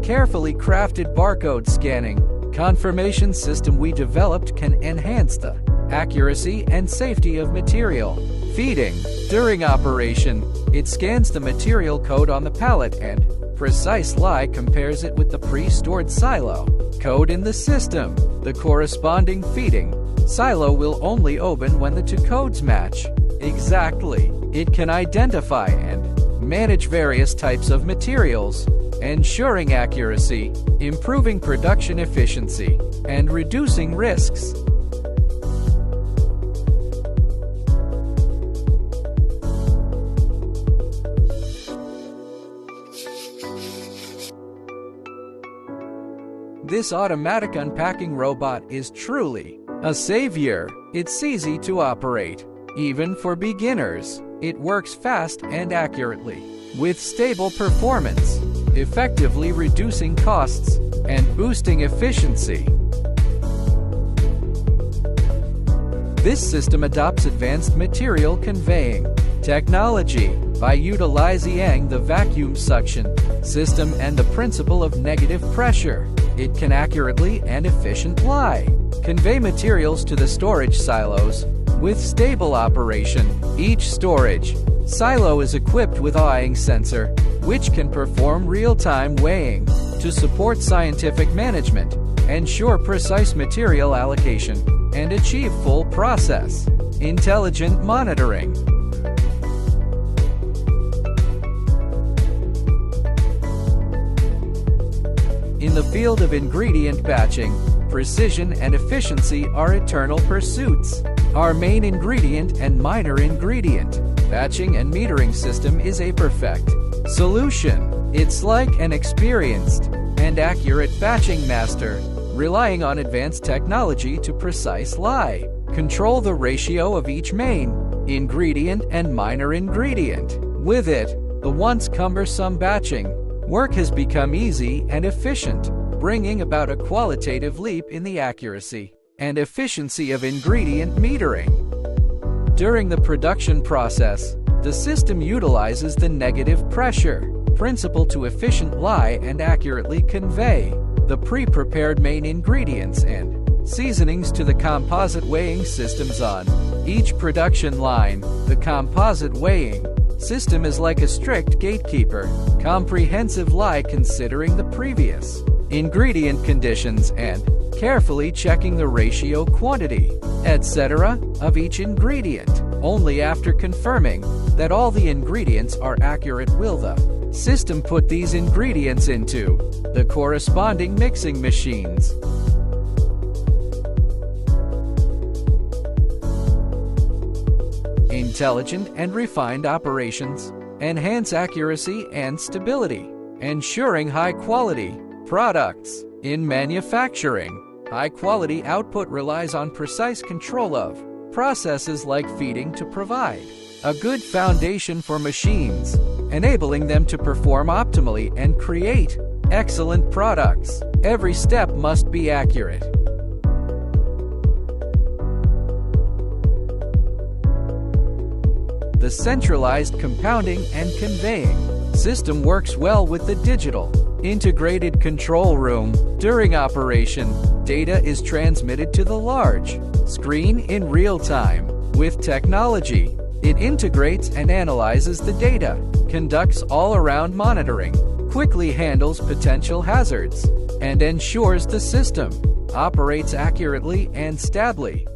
carefully crafted barcode scanning confirmation system we developed can enhance the accuracy and safety of material feeding. During operation, it scans the material code on the pallet and Precise Lie compares it with the pre-stored silo code in the system. The corresponding feeding silo will only open when the two codes match exactly. It can identify and manage various types of materials, ensuring accuracy, improving production efficiency, and reducing risks. This automatic unpacking robot is truly a savior. It's easy to operate, even for beginners. It works fast and accurately, with stable performance, effectively reducing costs and boosting efficiency. This system adopts advanced material conveying technology by utilizing the vacuum suction system and the principle of negative pressure. It can accurately and efficiently convey materials to the storage silos with stable operation. Each storage silo is equipped with a weighing sensor, which can perform real-time weighing to support scientific management, ensure precise material allocation, and achieve full process intelligent monitoring. In the field of ingredient batching, precision and efficiency are eternal pursuits. Our main ingredient and minor ingredient batching and metering system is a perfect solution. It's like an experienced and accurate batching master, relying on advanced technology to precisely control the ratio of each main ingredient and minor ingredient. With it, the once cumbersome batching work has become easy and efficient, bringing about a qualitative leap in the accuracy and efficiency of ingredient metering. During the production process, the system utilizes the negative pressure principle to efficiently and accurately convey the pre-prepared main ingredients and seasonings to the composite weighing systems on each production line. The composite weighing system is like a strict gatekeeper, comprehensively considering the previous ingredient conditions and carefully checking the ratio, quantity, etc. of each ingredient. Only after confirming that all the ingredients are accurate will the system put these ingredients into the corresponding mixing machines. Intelligent and refined operations enhance accuracy and stability, ensuring high-quality products. In manufacturing, high-quality output relies on precise control of processes like feeding to provide a good foundation for machines, enabling them to perform optimally and create excellent products. Every step must be accurate. The centralized compounding and conveying system works well with the digital integrated control room. During operation, data is transmitted to the large screen in real time. With technology, it integrates and analyzes the data, conducts all-around monitoring, quickly handles potential hazards, and ensures the system operates accurately and stably.